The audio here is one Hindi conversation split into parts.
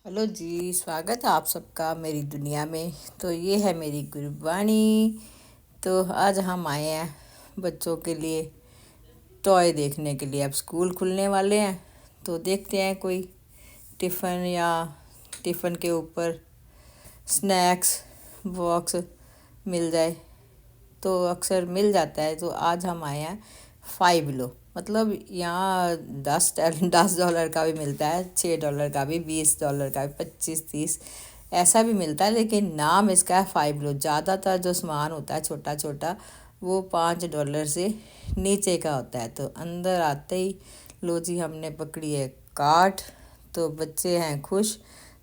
हेलो जी, स्वागत है आप सबका मेरी दुनिया में। तो ये है मेरी गुरबानी। तो आज हम आए हैं बच्चों के लिए टॉय देखने के लिए। अब स्कूल खुलने वाले हैं तो देखते हैं कोई टिफ़िन या टिफ़िन के ऊपर स्नैक्स बॉक्स मिल जाए तो अक्सर मिल जाता है। तो आज हम आए हैं 5 लो, मतलब यहाँ 10 $10 का भी मिलता है, $6 का भी, $20 का भी, 25-30 ऐसा भी मिलता है। लेकिन नाम इसका है 5 लो। ज़्यादातर जो सामान होता है छोटा छोटा वो $5 से नीचे का होता है। तो अंदर आते ही लो जी, हमने पकड़ी है कार्ड। तो बच्चे हैं खुश।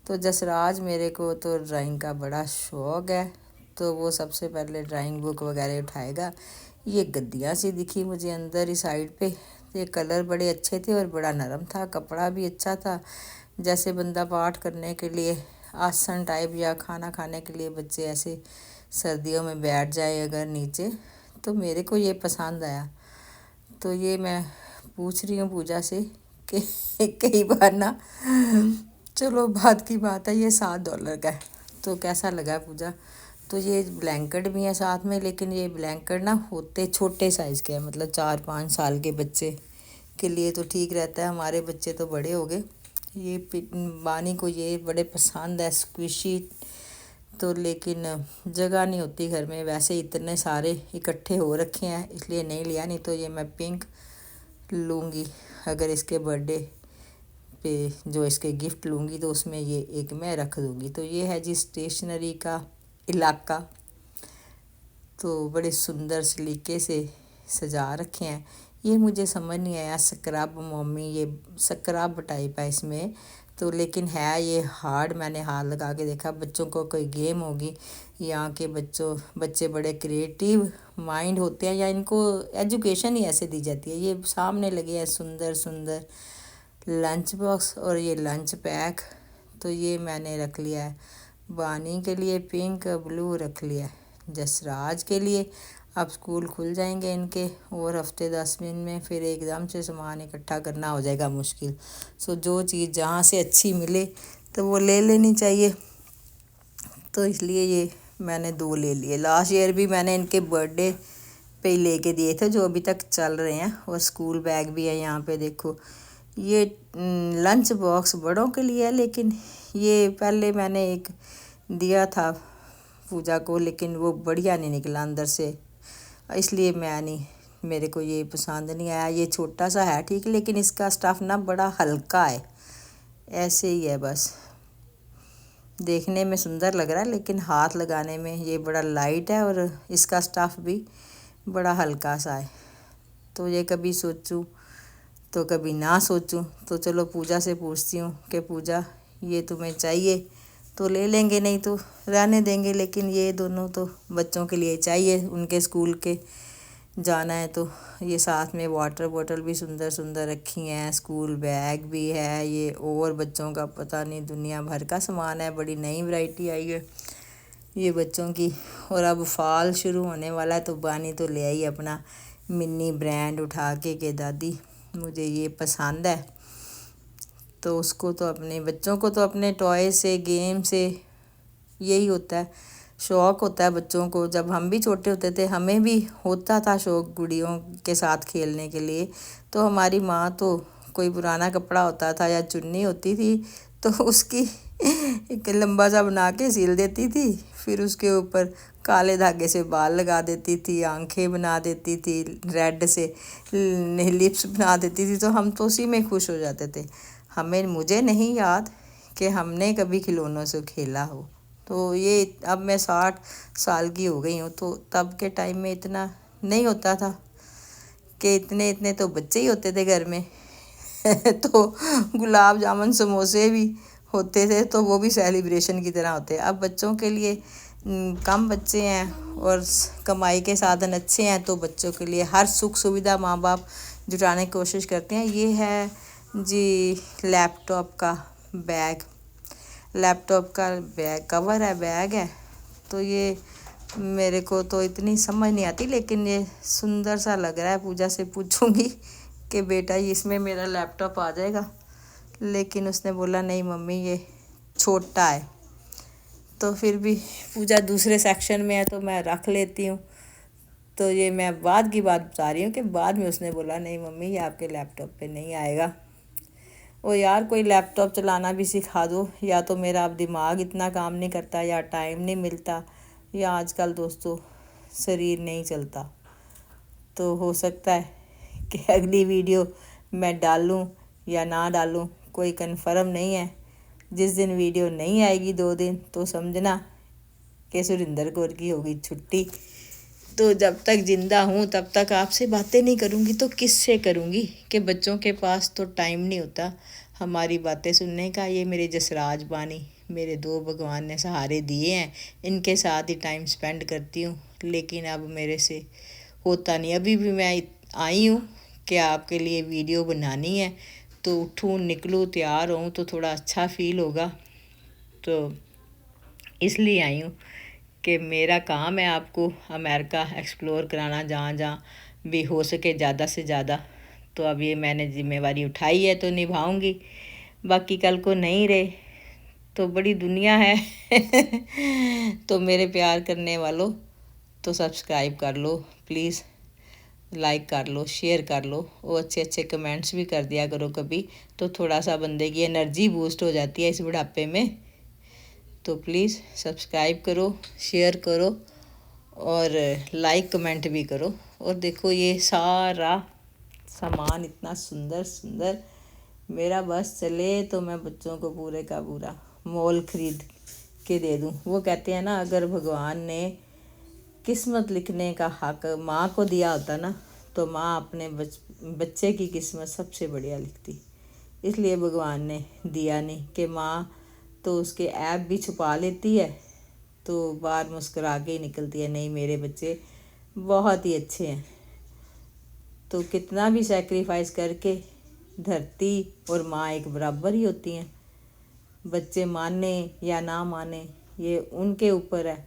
तो जसराज मेरे को तो ड्राइंग का बड़ा शौक़ है, तो वो सबसे पहले ड्राइंग बुक वगैरह उठाएगा। ये गद्दियाँ सी दिखी मुझे अंदर ही साइड पे। ये कलर बड़े अच्छे थे और बड़ा नरम था, कपड़ा भी अच्छा था। जैसे बंदा पाठ करने के लिए आसन टाइप या खाना खाने के लिए बच्चे ऐसे सर्दियों में बैठ जाए अगर नीचे, तो मेरे को ये पसंद आया। तो ये मैं पूछ रही हूँ पूजा से कि कई बार ना, चलो बात की बात है, ये $7 का है तो कैसा लगा पूजा। तो ये ब्लैंकेट भी है साथ में, लेकिन ये ब्लैंकेट ना होते छोटे साइज़ के हैं, मतलब 4-5 साल के बच्चे के लिए तो ठीक रहता है। हमारे बच्चे तो बड़े हो गए। ये बानी को ये बड़े पसंद है स्क्विशी। तो लेकिन जगह नहीं होती घर में, वैसे इतने सारे इकट्ठे हो रखे हैं इसलिए नहीं लिया। नहीं तो ये मैं पिंक लूँगी अगर इसके बर्थडे पे, जो इसके गिफ्ट लूँगी तो उसमें ये एक मैं रख दूँगी। तो ये है जी स्टेशनरी का इलाका। तो बड़े सुंदर सलीके से सजा रखे हैं। ये मुझे समझ नहीं आया, स्क्रब मम्मी, ये स्क्रब टाइप है इसमें तो, लेकिन है ये हार्ड। मैंने हाथ लगा के देखा। बच्चों को कोई गेम होगी। यहाँ के बच्चे बड़े क्रिएटिव माइंड होते हैं, या इनको एजुकेशन ही ऐसे दी जाती है। ये सामने लगे हैं सुंदर सुंदर लंच बॉक्स और ये लंच पैक। तो ये मैंने रख लिया है बानी के लिए, पिंक ब्लू रख लिया है जसराज के लिए। अब स्कूल खुल जाएंगे इनके और हफ्ते 10 दिन में, फिर एकदम से सामान इकट्ठा करना हो जाएगा मुश्किल। सो जो चीज़ जहाँ से अच्छी मिले तो वो ले लेनी चाहिए। तो इसलिए ये मैंने 2 ले लिए। लास्ट ईयर भी मैंने इनके बर्थडे पे ही लेके दिए थे, जो अभी तक चल रहे हैं। और स्कूल बैग भी है यहाँ पे देखो। ये लंच बॉक्स बड़ों के लिए है, लेकिन ये पहले मैंने एक दिया था पूजा को, लेकिन वो बढ़िया नहीं निकला अंदर से, इसलिए मैं नहीं, मेरे को ये पसंद नहीं आया। ये छोटा सा है ठीक, लेकिन इसका स्टफ़ ना बड़ा हल्का है, ऐसे ही है बस। देखने में सुंदर लग रहा है लेकिन हाथ लगाने में ये बड़ा लाइट है और इसका स्टफ़ भी बड़ा हल्का सा है। तो ये कभी सोचूं तो कभी ना सोचूं। तो चलो पूजा से पूछती हूँ कि पूजा ये तुम्हें चाहिए तो ले लेंगे, नहीं तो रहने देंगे। लेकिन ये दोनों तो बच्चों के लिए चाहिए, उनके स्कूल के जाना है। तो ये साथ में वाटर बॉटल भी सुंदर सुंदर रखी हैं, स्कूल बैग भी है ये, और बच्चों का पता नहीं दुनिया भर का सामान है। बड़ी नई वैरायटी आई है ये बच्चों की। और अब फाल शुरू होने वाला है तो बानी तो ले आई अपना मिनी ब्रांड उठा के दादी मुझे ये पसंद है। तो उसको तो अपने बच्चों को तो अपने टॉय से, गेम से यही होता है, शौक़ होता है बच्चों को। जब हम भी छोटे होते थे हमें भी होता था शौक़ गुड़ियों के साथ खेलने के लिए। तो हमारी माँ तो कोई पुराना कपड़ा होता था या चुन्नी होती थी तो उसकी एक लंबा सा बना के सिल देती थी, फिर उसके ऊपर काले धागे से बाल लगा देती थी, आंखें बना देती थी, रेड से लिप्स बना देती थी। तो हम तो उसी में खुश हो जाते थे। मुझे नहीं याद कि हमने कभी खिलौनों से खेला हो। तो ये अब मैं 60 साल की हो गई हूँ, तो तब के टाइम में इतना नहीं होता था कि इतने इतने तो बच्चे ही होते थे घर में तो गुलाब जामुन समोसे भी होते थे, तो वो भी सेलिब्रेशन की तरह होते हैं। अब बच्चों के लिए कम बच्चे हैं और कमाई के साधन अच्छे हैं, तो बच्चों के लिए हर सुख सुविधा माँ बाप जुटाने की कोशिश करते हैं। ये है जी लैपटॉप का बैग, लैपटॉप का बैग कवर है, बैग है। तो ये मेरे को तो इतनी समझ नहीं आती, लेकिन ये सुंदर सा लग रहा है। पूजा से पूछूंगी कि बेटा इसमें मेरा लैपटॉप आ जाएगा, लेकिन उसने बोला नहीं मम्मी, ये छोटा है, तो फिर भी पूजा दूसरे सेक्शन में है तो मैं रख लेती हूँ। तो ये मैं बाद की बात बता रही हूँ कि बाद में उसने बोला नहीं मम्मी ये आपके लैपटॉप पे नहीं आएगा। ओ यार कोई लैपटॉप चलाना भी सिखा दो, या तो मेरा अब दिमाग इतना काम नहीं करता, या टाइम नहीं मिलता, या आजकल दोस्तों शरीर नहीं चलता। तो हो सकता है कि अगली वीडियो मैं डालूं या ना डालूं, कोई कंफर्म नहीं है। जिस दिन वीडियो नहीं आएगी 2 दिन तो समझना कि सुरिंदर कौर की होगी छुट्टी। तो जब तक ज़िंदा हूँ तब तक आपसे बातें नहीं करूँगी तो किससे करूँगी, कि बच्चों के पास तो टाइम नहीं होता हमारी बातें सुनने का। ये मेरे जसराज बानी, मेरे 2 भगवान ने सहारे दिए हैं, इनके साथ ही टाइम स्पेंड करती हूँ। लेकिन अब मेरे से होता नहीं। अभी भी मैं आई हूँ कि आपके लिए वीडियो बनानी है, तो उठूँ निकलूँ तैयार हूँ तो थोड़ा अच्छा फील होगा। तो इसलिए आई हूँ कि मेरा काम है आपको अमेरिका एक्सप्लोर कराना, जहाँ जहाँ भी हो सके ज़्यादा से ज़्यादा। तो अब ये मैंने जिम्मेवारी उठाई है तो निभाऊंगी। बाकी कल को नहीं रहे तो बड़ी दुनिया है। तो मेरे प्यार करने वालों तो सब्सक्राइब कर लो प्लीज़, लाइक कर लो, शेयर कर लो, और अच्छे अच्छे कमेंट्स भी कर दिया करो कभी, तो थोड़ा सा बंदे की एनर्जी बूस्ट हो जाती है इस बुढ़ापे में। तो प्लीज़ सब्सक्राइब करो, शेयर करो और लाइक कमेंट भी करो। और देखो ये सारा सामान इतना सुंदर सुंदर, मेरा बस चले तो मैं बच्चों को पूरे का पूरा मॉल खरीद के दे दूँ। वो कहते हैं ना, अगर भगवान ने किस्मत लिखने का हक माँ को दिया होता ना, तो माँ अपने बच्चे की किस्मत सबसे बढ़िया लिखती। इसलिए भगवान ने दिया नहीं कि माँ तो उसके ऐप भी छुपा लेती है, तो बाहर मुस्कुरा के ही निकलती है, नहीं मेरे बच्चे बहुत ही अच्छे हैं। तो कितना भी सैक्रिफाइस करके धरती और माँ एक बराबर ही होती हैं। बच्चे माने या ना माने ये उनके ऊपर है,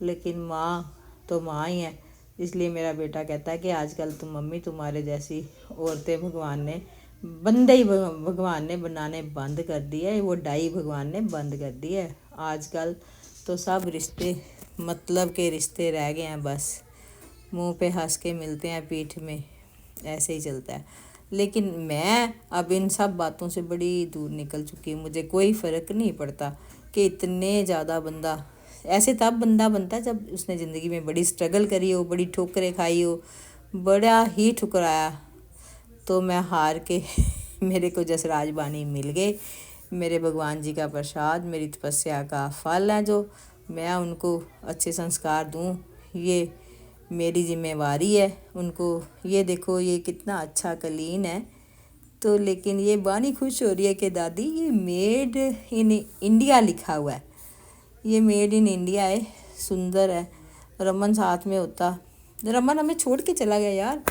लेकिन माँ तो माँ ही है। इसलिए मेरा बेटा कहता है कि आजकल तुम मम्मी तुम्हारे जैसी औरतें भगवान ने बंदे ही भगवान ने बनाने बंद कर दिया है, वो डाई भगवान ने बंद कर दी है। आजकल तो सब रिश्ते मतलब के रिश्ते रह गए हैं, बस मुंह पे हंस के मिलते हैं, पीठ में ऐसे ही चलता है। लेकिन मैं अब इन सब बातों से बड़ी दूर निकल चुकी हूँ। मुझे कोई फ़र्क नहीं पड़ता कि इतने ज़्यादा बंदा ऐसे तब बंदा बनता है जब उसने ज़िंदगी में बड़ी स्ट्रगल करी हो, बड़ी ठोकरें खाई हो, बड़ा ही ठुकराया। तो मैं हार के मेरे को जसराज बानी मिल गए, मेरे भगवान जी का प्रसाद, मेरी तपस्या का फल है, जो मैं उनको अच्छे संस्कार दूँ ये मेरी जिम्मेवारी है उनको। ये देखो ये कितना अच्छा कलीन है। तो लेकिन ये बानी खुश हो रही है कि दादी ये मेड इन इंडिया लिखा हुआ है, ये मेड इन इंडिया है, सुंदर है। रमन साथ में होता, रमन हमें छोड़ के चला गया यार,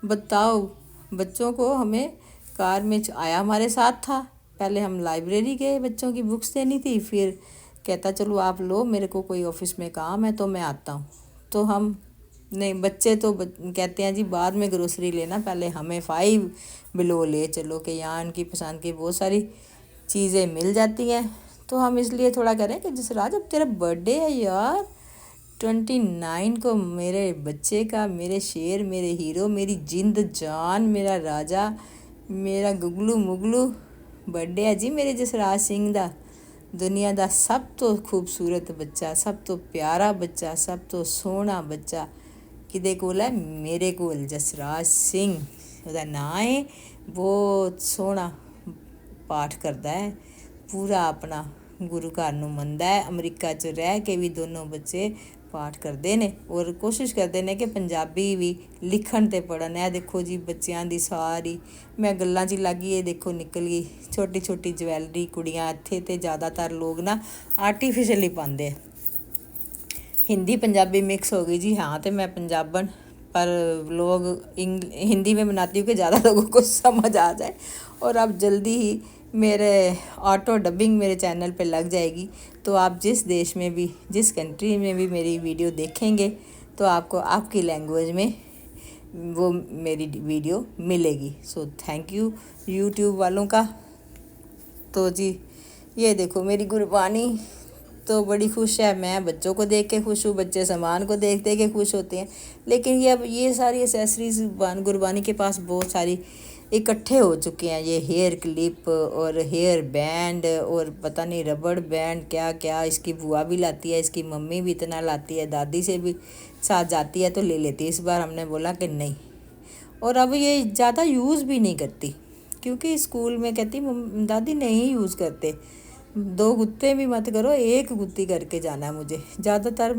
बताओ। बच्चों को हमें कार में आया, हमारे साथ था। पहले हम लाइब्रेरी गए, बच्चों की बुक्स देनी थी, फिर कहता चलो आप लो, मेरे को कोई ऑफिस में काम है तो मैं आता हूँ। तो हम नहीं, बच्चे तो कहते हैं जी बाद में ग्रोसरी लेना, पहले हमें 5 बिलो ले चलो, कि यहाँ इनकी पसंद की बहुत सारी चीज़ें मिल जाती हैं। तो हम इसलिए थोड़ा करें कि जसराज अब तेरा बर्थडे है यार 29 को, मेरे बच्चे का, मेरे शेर, मेरे हीरो, मेरी जिंद जान, मेरा राजा, मेरा गुगलू मुगलू बर्थडे है जी मेरे जसराज सिंह दा। दुनिया दा सब तो खूबसूरत बच्चा, सब तो प्यारा बच्चा, सब तो सोहना बच्चा किदे कोल है, मेरे कोल जसराज सिंह ਉਹਦਾ ਨਾਂ है। बहुत सोहना पाठ करता है, पूरा अपना गुरु घर ਨੂੰ ਮੰਨਦਾ है। अमरीका 'ਚ रह के भी दोनों बच्चे पाठ करते ने और कोशिश करते हैं कि पंजाबी भी लिखण ते पढ़न। है देखो जी बच्चों की सारी, मैं गल्लां 'ਚ ਲੱਗ गई, देखो निकल गई छोटी छोटी ज्वैलरी। कुड़ियाँ इत्थे ते ज़्यादातर लोग ना आर्टिफिशियल ही पाते हैं, हिंदी पंजाबी मिक्स हो गई जी। हाँ तो मैं पंजाबन, पर लोग हिंदी में बनाती हूँ कि ज़्यादा लोगों को समझ आ जाए। और अब जल्दी ही मेरे ऑटो डबिंग मेरे चैनल पे लग जाएगी, तो आप जिस देश में भी, जिस कंट्री में भी मेरी वीडियो देखेंगे तो आपको आपकी लैंग्वेज में वो मेरी वीडियो मिलेगी। सो थैंक यू यूट्यूब वालों का। तो जी ये देखो मेरी गुरबानी तो बड़ी खुश है, मैं बच्चों को देख के खुश हूँ, बच्चे सामान को देख देख के खुश होते हैं। लेकिन ये अब ये सारी एसेसरीज गुरबानी के पास बहुत सारी इकट्ठे हो चुके हैं, ये हेयर क्लिप और हेयर बैंड और पता नहीं रबड़ बैंड क्या क्या। इसकी बुआ भी लाती है, इसकी मम्मी भी इतना लाती है, दादी से भी साथ जाती है तो ले लेती है। इस बार हमने बोला कि नहीं, और अब ये ज़्यादा यूज़ भी नहीं करती, क्योंकि स्कूल में कहती दादी नहीं यूज़ करते, 2 गुत्ते भी मत करो, 1 गुत्ती करके जाना है मुझे। ज़्यादातर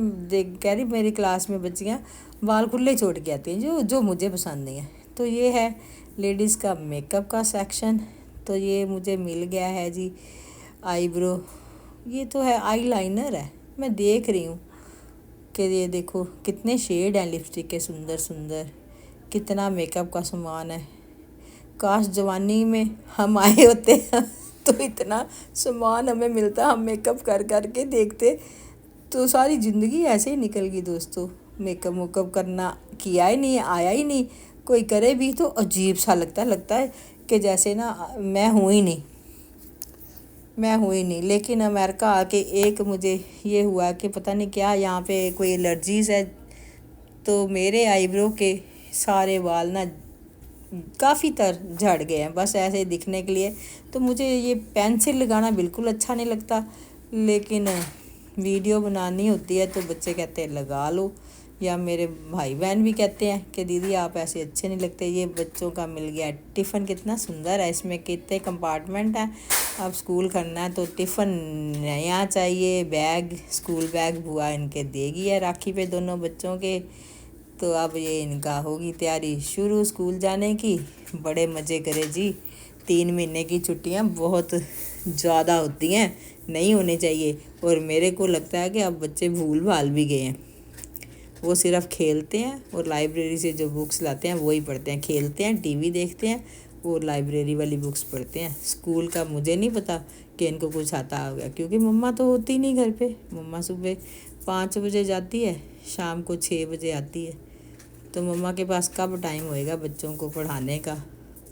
कह रही मेरी क्लास में बच्चियाँ बाल खुले छोड़ के आती हैं, जो जो मुझे पसंद नहीं है। तो ये है लेडीज़ का मेकअप का सेक्शन। तो ये मुझे मिल गया है जी आईब्रो, ये तो है आईलाइनर है। मैं देख रही हूँ कि ये देखो कितने शेड हैं लिपस्टिक के, सुंदर सुंदर, कितना मेकअप का सामान है। काश जवानी में हम आए होते तो इतना सामान हमें मिलता, हम मेकअप कर कर के देखते तो सारी ज़िंदगी ऐसे ही निकल गई दोस्तों। मेकअप मुकअप करना किया ही नहीं, आया ही नहीं, कोई करे भी तो अजीब सा लगता है कि जैसे ना मैं हुई नहीं। लेकिन अमेरिका आके एक मुझे ये हुआ कि पता नहीं क्या यहाँ पे कोई एलर्जीज़ है, तो मेरे आईब्रो के सारे बाल ना काफ़ी तर झड़ गए हैं, बस ऐसे दिखने के लिए। तो मुझे ये पेंसिल लगाना बिल्कुल अच्छा नहीं लगता, लेकिन वीडियो बनानी होती है तो बच्चे कहते हैं लगा लो, या मेरे भाई बहन भी कहते हैं कि दीदी आप ऐसे अच्छे नहीं लगते। ये बच्चों का मिल गया टिफ़िन, कितना सुंदर है, इसमें कितने कंपार्टमेंट हैं। अब स्कूल करना है तो टिफ़िन नया चाहिए, बैग स्कूल बैग बुआ इनके देगी है राखी पे दोनों बच्चों के। तो अब ये इनका होगी तैयारी शुरू स्कूल जाने की। बड़े मज़े करे जी, 3 महीने की छुट्टियां बहुत ज़्यादा होती हैं, नहीं होने चाहिए। और मेरे को लगता है कि अब बच्चे भूल भाल भी गए हैं, वो सिर्फ खेलते हैं और लाइब्रेरी से जो बुक्स लाते हैं वही पढ़ते हैं, खेलते हैं, टीवी देखते हैं और लाइब्रेरी वाली बुक्स पढ़ते हैं। स्कूल का मुझे नहीं पता कि इनको कुछ आता हो गया, क्योंकि मम्मा तो होती नहीं घर पे। मम्मा सुबह 5 बजे जाती है, शाम को 6 बजे आती है, तो मम्मा के पास कब टाइम होएगा बच्चों को पढ़ाने का,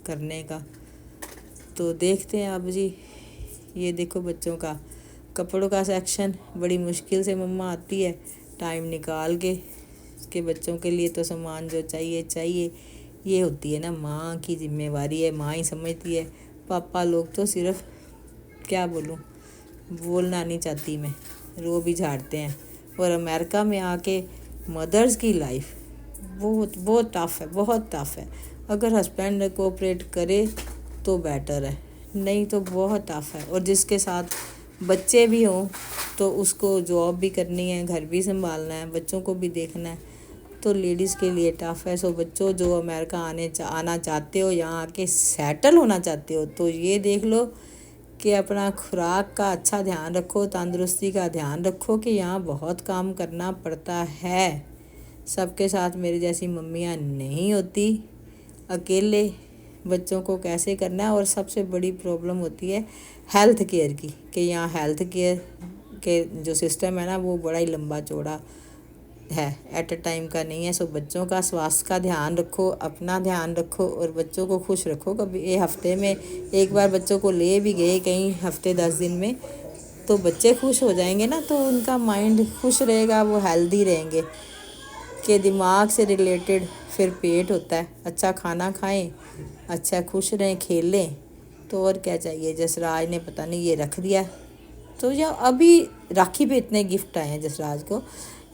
करने का। तो देखते हैं अब जी। ये देखो बच्चों का कपड़ों का सेक्शन, बड़ी मुश्किल से मम्मा आती है टाइम निकाल के बच्चों के लिए तो सामान जो चाहिए। ये होती है ना माँ की जिम्मेवारी है, माँ ही समझती है। पापा लोग तो सिर्फ क्या बोलूँ, बोलना नहीं चाहती मैं, रो भी झाड़ते हैं। और अमेरिका में आके मदर्स की लाइफ बहुत बहुत टफ़ है, बहुत टफ़ है। अगर हस्बैंड कोऑपरेट करे तो बेटर है, नहीं तो बहुत टफ़ है। और जिसके साथ बच्चे भी हों तो उसको जॉब भी करनी है, घर भी संभालना है, बच्चों को भी देखना है, तो लेडीज़ के लिए टफ़ है। सो बच्चों जो अमेरिका आना चाहते हो, यहाँ आके सेटल होना चाहते हो, तो ये देख लो कि अपना खुराक का अच्छा ध्यान रखो, तंदुरुस्ती का ध्यान रखो, कि यहाँ बहुत काम करना पड़ता है। सबके साथ मेरी जैसी मम्मियाँ नहीं होती, अकेले बच्चों को कैसे करना है। और सबसे बड़ी प्रॉब्लम होती है हेल्थ केयर की, कि यहाँ हेल्थ केयर के जो सिस्टम है ना वो बड़ा ही लंबा चौड़ा है, एट अ टाइम का नहीं है। सो बच्चों का स्वास्थ्य का ध्यान रखो, अपना ध्यान रखो और बच्चों को खुश रखो। कभी ये हफ्ते में एक बार बच्चों को ले भी गए कहीं हफ्ते 10 दिन में, तो बच्चे खुश हो जाएंगे ना, तो उनका माइंड खुश रहेगा, वो हेल्दी रहेंगे। कि दिमाग से रिलेटेड फिर पेट होता है, अच्छा खाना खाएं, अच्छा खुश रहें, खेलें, तो और क्या चाहिए। जसराज ने पता नहीं ये रख दिया, तो या अभी राखी पे इतने गिफ्ट आए हैं जसराज को,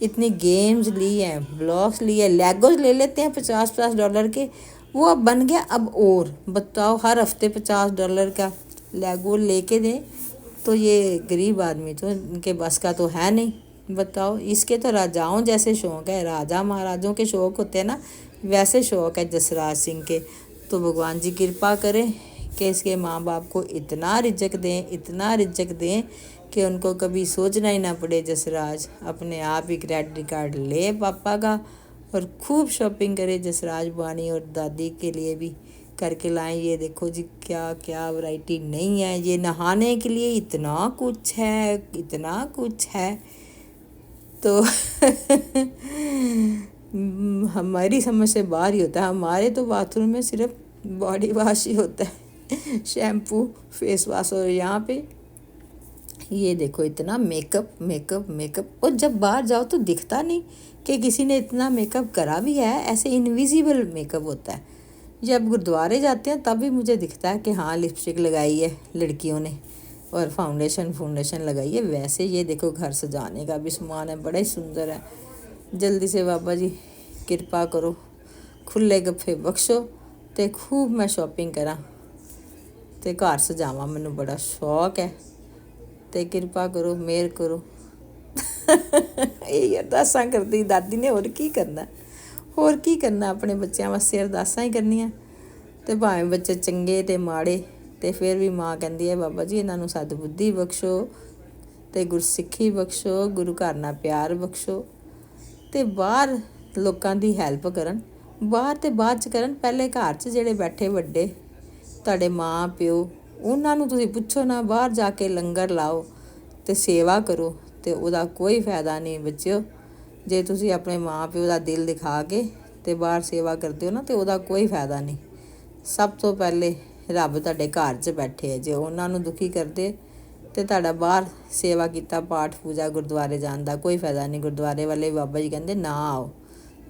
इतनी गेम्स ली हैं, ब्लॉक्स लिए, लेगोज ले लेते हैं $50 के, वो अब बन गया। अब और बताओ, हर हफ्ते $50 का लेगो लेके दें, तो ये गरीब आदमी तो इनके बस का तो है नहीं। बताओ, इसके तो राजाओं जैसे शौक़ है, राजा महाराजों के शौक़ होते हैं ना, वैसे शौक़ है जसराज सिंह के। तो भगवान जी कृपा करें कि इसके माँ बाप को इतना रिज़्क़ दें, इतना रिज़्क़ दें कि उनको कभी सोचना ही ना पड़े। जसराज अपने आप ही क्रेडिट कार्ड ले पापा का और खूब शॉपिंग करे, जसराज बानी और दादी के लिए भी करके लाएं। ये देखो जी क्या क्या वैरायटी नहीं है, ये नहाने के लिए इतना कुछ है, इतना कुछ है। तो हमारी समझ से बाहर ही होता है। हमारे तो बाथरूम में सिर्फ बॉडी वॉश ही होता है, शैम्पू फेस वॉश। और यहाँ पे ये देखो इतना मेकअप मेकअप मेकअप, और जब बाहर जाओ तो दिखता नहीं कि किसी ने इतना मेकअप करा भी है। ऐसे इनविजिबल मेकअप होता है। जब गुरुद्वारे जाते हैं तब भी मुझे दिखता है कि हाँ लिपस्टिक लगाई है लड़कियों ने और फाउंडेशन लगाई है। वैसे ये देखो घर सजाने का भी सामान है, बड़ा ही सुंदर है। जल्दी से बाबा जी किरपा करो, खुले गफ्फे बख्शो ते खूब मैं शॉपिंग करा ते घर सजावां, मैनूं बड़ा शौक है। ते किरपा करो, मेहर करो। ਇਹ ਅਰਦਾਸਾਂ ਕਰਦੀ ਦਾਦੀ ਨੇ, ਹੋਰ ਕੀ ਕਰਨਾ ਆਪਣੇ ਬੱਚਿਆਂ ਵਾਸਤੇ ਅਰਦਾਸਾਂ ਹੀ ਕਰਨੀਆਂ। ਤੇ ਭਾਵੇਂ ਬੱਚੇ ਚੰਗੇ ਤੇ ਮਾੜੇ, ਤੇ ਫਿਰ ਵੀ ਮਾਂ ਕਹਿੰਦੀ ਹੈ ਬਾਬਾ ਜੀ ਇਹਨਾਂ ਨੂੰ ਸਤਬੁੱਧੀ ਬਖਸ਼ੋ ਤੇ ਗੁਰਸਿੱਖੀ ਬਖਸ਼ੋ, ਗੁਰੂ ਘਰ ਨਾਲ ਪਿਆਰ ਬਖਸ਼ੋ ਤੇ ਬਾਹਰ ਲੋਕਾਂ ਦੀ ਹੈਲਪ ਕਰਨ। ਬਾਹਰ ਤੇ ਬਾਅਦ 'ਚ ਕਰਨ, ਪਹਿਲੇ ਘਰ 'ਚ ਜਿਹੜੇ ਬੈਠੇ ਵੱਡੇ ਤੁਹਾਡੇ ਮਾਂ ਪਿਓ, ਉਹਨਾਂ ਨੂੰ ਤੁਸੀਂ ਪੁੱਛੋ ਨਾ, ਬਾਹਰ ਜਾ ਕੇ ਲੰਗਰ ਲਾਓ ਤੇ ਸੇਵਾ ਕਰੋ। ਤੇ ਉਹਦਾ ਕੋਈ ਫਾਇਦਾ ਨਹੀਂ ਬੱਚਿਓ। ਜੇ ਤੁਸੀਂ ਆਪਣੇ ਮਾਂ ਪਿਓ ਦਾ ਦਿਲ ਦਿਖਾ ਕੇ ਤੇ ਬਾਹਰ ਸੇਵਾ ਕਰਦੇ ਹੋ ਨਾ, ਤੇ ਉਹਦਾ ਕੋਈ ਫਾਇਦਾ ਨਹੀਂ। ਸਭ ਤੋਂ ਪਹਿਲੇ ਰੱਬ ਤੁਹਾਡੇ ਘਰ 'ਚ ਬੈਠੇ ਹੈ, ਜੇ ਉਹਨਾਂ ਨੂੰ ਦੁਖੀ ਕਰਦੇ ਤੇ ਤੁਹਾਡਾ ਬਾਹਰ ਸੇਵਾ ਕੀਤਾ, ਪਾਠ ਪੂਜਾ ਗੁਰਦੁਆਰੇ ਜਾਣ ਦਾ ਕੋਈ ਫਾਇਦਾ ਨਹੀਂ। ਗੁਰਦੁਆਰੇ ਵਾਲੇ ਬਾਬਾ ਜੀ ਕਹਿੰਦੇ ਨਾ ਆਓ,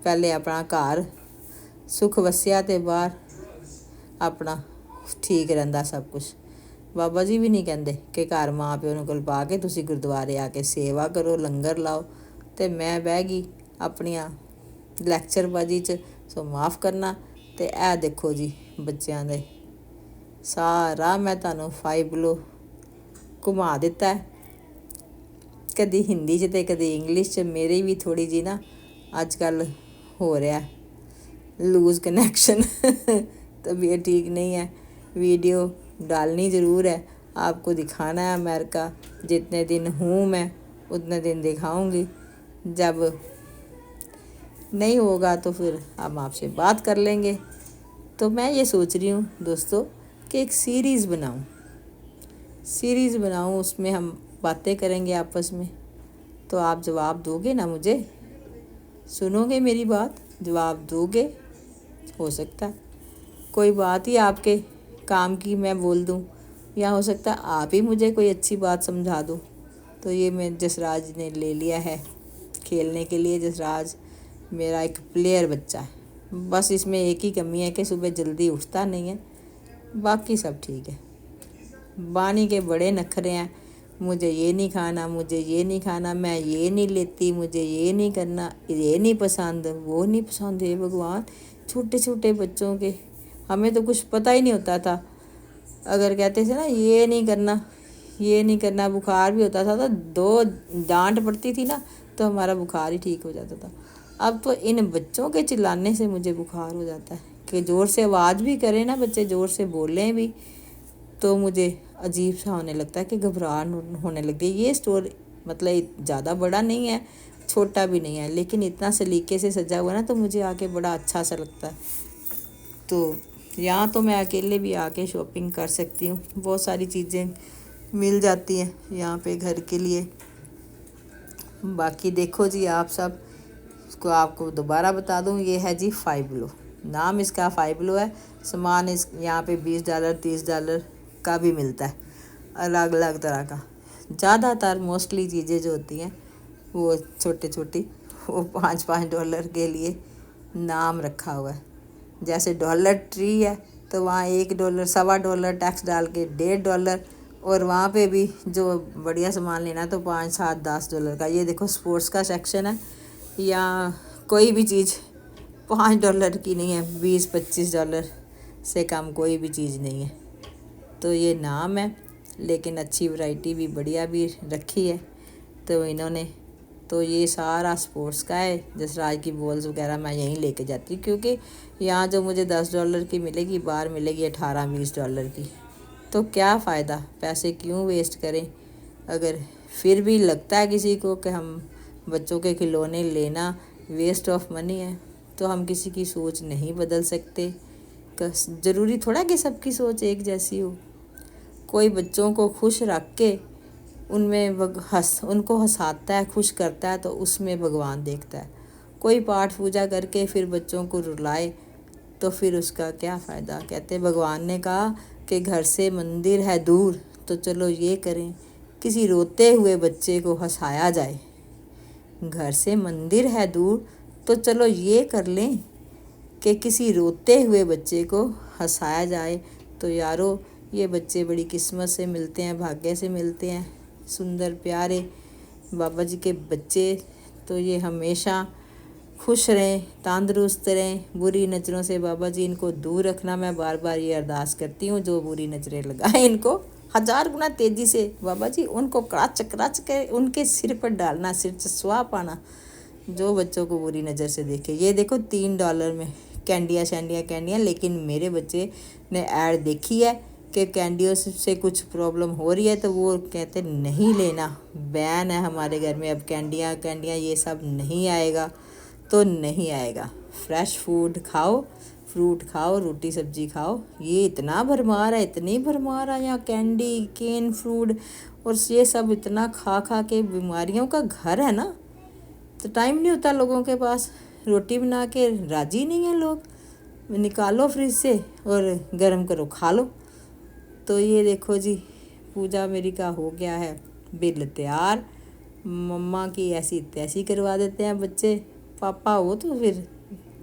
ਪਹਿਲੇ ਆਪਣਾ ਘਰ ਸੁੱਖ ਵਸਿਆ ਤੇ ਬਾਹਰ ਆਪਣਾ ਠੀਕ ਰਹਿੰਦਾ ਸਭ ਕੁਛ। ਬਾਬਾ ਜੀ ਵੀ ਨਹੀਂ ਕਹਿੰਦੇ ਕਿ ਘਰ ਮਾਂ ਪਿਓ ਨੂੰ ਕੋਲ ਪਾ ਕੇ ਤੁਸੀਂ ਗੁਰਦੁਆਰੇ ਆ ਕੇ ਸੇਵਾ ਕਰੋ, ਲੰਗਰ ਲਾਓ। ਤੇ ਮੈਂ ਬਹਿ ਗਈ ਆਪਣੀਆਂ ਲੈਕਚਰਬਾਜੀ 'ਚ, ਸੋ ਮਾफ़ ਕਰਨਾ। ਤੇ ਇਹ ਦੇਖੋ ਜੀ ਬੱਚਿਆਂ ਦੇ ਸਾਰਾ ਮੈਂ ਤੁਹਾਨੂੰ 5 below ਘੁਮਾ ਦਿੱਤਾ, ਕਦੀ ਹਿੰਦੀ 'ਚ ਤੇ ਕਦੀ ਇੰਗਲਿਸ਼ 'ਚ। ਮੇਰੀ ਵੀ ਥੋੜ੍ਹੀ ਜਿਹੀ ਨਾ ਅੱਜ ਕੱਲ੍ਹ ਹੋ ਰਿਹਾ लूज़ कनेक्शन, तबीयत ठीक नहीं है। वीडियो डालनी ज़रूर है, आपको दिखाना है अमेरिका। जितने दिन हूँ मैं उतने दिन दिखाऊंगी, जब नहीं होगा तो फिर हम आपसे बात कर लेंगे। तो मैं ये सोच रही हूँ दोस्तों कि एक सीरीज़ बनाऊँ, उसमें हम बातें करेंगे आपस में। तो आप जवाब दोगे ना मुझे, सुनोगे मेरी बात, जवाब दोगे। हो सकता है कोई बात ही आपके काम की मैं बोल दूं, या हो सकता है आप ही मुझे कोई अच्छी बात समझा दो। तो ये मैं जसराज ने ले लिया है खेलने के लिए। जसराज मेरा एक प्लेयर बच्चा है, बस इसमें एक ही कमी है कि सुबह जल्दी उठता नहीं है, बाकी सब ठीक है। बानी के बड़े नखरे हैं, मुझे ये नहीं खाना, मुझे ये नहीं खाना, मैं ये नहीं लेती, मुझे ये नहीं करना, ये नहीं पसंद, वो नहीं पसंद। है भगवान, छोटे छोटे बच्चों के, हमें तो कुछ पता ही नहीं होता था। अगर कहते थे ना ये नहीं करना, बुखार भी होता था तो 2 डांट पड़ती थी ना, तो हमारा बुखार ही ठीक हो जाता था। अब तो इन बच्चों के चिल्लाने से मुझे बुखार हो जाता है कि ज़ोर से आवाज़ भी करें ना बच्चे, ज़ोर से बोलें भी, तो मुझे अजीब सा होने लगता है कि घबराहट होने लगती है। ये स्टोर मतलब ज़्यादा बड़ा नहीं है, छोटा भी नहीं है, लेकिन इतना सलीके से सजा हुआ ना, तो मुझे आके बड़ा अच्छा सा लगता है। तो यहाँ तो मैं अकेले भी आके शॉपिंग कर सकती हूँ, बहुत सारी चीज़ें मिल जाती हैं यहाँ पे घर के लिए। बाकी देखो जी आप सब, इसको आपको दोबारा बता दूँ, ये है जी 5 below, नाम इसका 5 below है। सामान इस यहाँ पे $20 $30 का भी मिलता है, अलग अलग तरह का। ज़्यादातर मोस्टली चीज़ें जो होती हैं वो छोटी वो $5 के लिए नाम रखा हुआ है। जैसे डॉलर ट्री है तो वहाँ $1 $1.25 टैक्स डाल के $1.5, और वहाँ पे भी जो बढ़िया सामान लेना तो $5 7 $10 का। ये देखो स्पोर्ट्स का सेक्शन है, या कोई भी चीज़ $5 की नहीं है, $20-25 से कम कोई भी चीज़ नहीं है। तो ये नाम है, लेकिन अच्छी वैरायटी भी बढ़िया भी रखी है। तो इन्होंने तो ये सारा स्पोर्ट्स का है। जसराज की बॉल्स वगैरह मैं यहीं लेके जाती हूँ, क्योंकि यहाँ जो मुझे $10 की मिलेगी, बाहर मिलेगी $18-20 की। तो क्या फ़ायदा, पैसे क्यों वेस्ट करें। अगर फिर भी लगता है किसी को कि हम बच्चों के खिलौने लेना वेस्ट ऑफ मनी है, तो हम किसी की सोच नहीं बदल सकते। ज़रूरी थोड़ा कि सबकी सोच एक जैसी हो। कोई बच्चों को खुश रख के उनमें उनको हंसाता है, खुश करता है, तो उसमें भगवान देखता है। कोई पाठ पूजा करके फिर बच्चों को रुलाए तो फिर उसका क्या फ़ायदा। कहते भगवान ने कहा कि घर से मंदिर है दूर, तो चलो ये करें किसी रोते हुए बच्चे को हंसाया जाए। घर से मंदिर है दूर, तो चलो ये कर लें कि किसी रोते हुए बच्चे को हंसाया जाए। तो यारो, ये बच्चे बड़ी किस्मत से मिलते हैं, भाग्य से मिलते हैं, सुंदर प्यारे बाबा जी के बच्चे। तो ये हमेशा खुश रहें, तंदुरुस्त रहें। बुरी नज़रों से बाबा जी इनको दूर रखना, मैं बार बार ये अरदास करती हूँ। जो बुरी नज़रें लगाएं इनको 1000 गुना तेज़ी से बाबा जी उनको कड़ाच कड़ाच के उनके सिर पर डालना, सिर चस्वा पाना जो बच्चों को बुरी नज़र से देखे। ये देखो $3 में कैंडियाँ शैंडियाँ कैंडियाँ, लेकिन मेरे बच्चे ने ऐड देखी है कि कैंडियों से कुछ प्रॉब्लम हो रही है, तो वो कहते नहीं लेना, बैन है हमारे घर में, अब कैंडियाँ कैंडियाँ ये सब नहीं आएगा तो नहीं आएगा। फ्रेश फूड खाओ, फ्रूट खाओ, रोटी सब्जी खाओ। ये इतना भरमार है, इतनी भरमार है यहाँ, कैंडी केन फ्रूट और ये सब इतना खा खा के बीमारियों का घर है ना। तो टाइम नहीं होता लोगों के पास, रोटी बना के राजी नहीं है लोग। निकालो फ्रिज से और गरम करो खा लो। तो ये देखो जी, पूजा मेरी का हो गया है बिल तैयार। मम्मा की ऐसी तैसी करवा देते हैं बच्चे, पापा वो तो फिर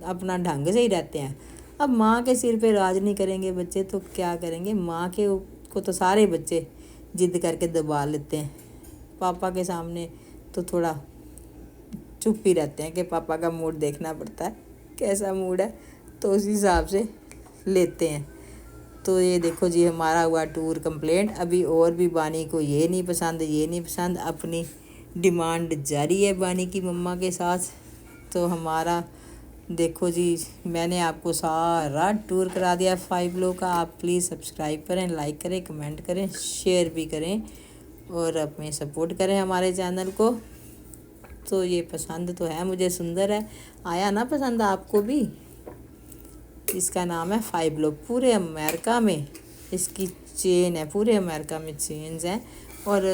अपना ढंग से ही रहते हैं। अब माँ के सिर पे राज नहीं करेंगे बच्चे तो क्या करेंगे। माँ के को तो सारे बच्चे जिद करके दबा लेते हैं, पापा के सामने तो थोड़ा चुप ही रहते हैं कि पापा का मूड देखना पड़ता है, कैसा मूड है तो उस हिसाब से लेते हैं। तो ये देखो जी, हमारा हुआ टूर कंप्लीट। अभी और भी बानी को ये नहीं पसंद, ये नहीं पसंद, अपनी डिमांड जारी है बानी की मम्मा के साथ। तो हमारा देखो जी, मैंने आपको सारा टूर करा दिया 5 लोग का। आप प्लीज़ सब्सक्राइब करें, लाइक करें, कमेंट करें, शेयर भी करें और अपने सपोर्ट करें हमारे चैनल को। तो ये पसंद तो है मुझे, सुंदर है, आया ना पसंद आपको भी। इसका नाम है 5 लोग। पूरे अमेरिका में इसकी चेन है, पूरे अमेरिका में चेन्स हैं और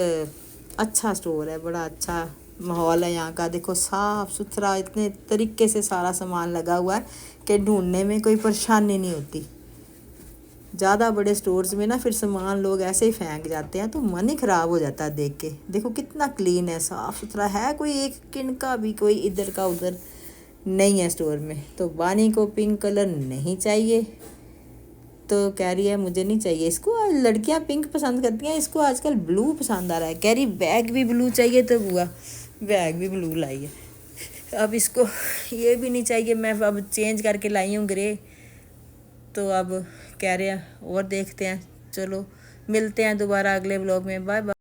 अच्छा स्टोर है, बड़ा अच्छा माहौल है यहाँ का। देखो साफ़ सुथरा, इतने तरीके से सारा सामान लगा हुआ है कि ढूंढने में कोई परेशानी नहीं होती। ज़्यादा बड़े स्टोर्स में ना फिर सामान लोग ऐसे ही फेंक जाते हैं, तो मन ही ख़राब हो जाता है देख के। देखो कितना क्लीन है, साफ़ सुथरा है, कोई एक किनका भी कोई इधर का उधर नहीं है स्टोर में। तो बानी को पिंक कलर नहीं चाहिए, तो कह रही है मुझे नहीं चाहिए। इसको लड़कियां पिंक पसंद करती हैं, इसको आजकल ब्लू पसंद आ रहा है। कह रही बैग भी ब्लू चाहिए, तो बुआ बैग भी ब्लू लाई है। अब इसको ये भी नहीं चाहिए, मैं अब चेंज करके लाई हूँ ग्रे। तो अब कह रहे हैं और देखते हैं। चलो मिलते हैं दोबारा अगले ब्लॉग में, बाय बाय।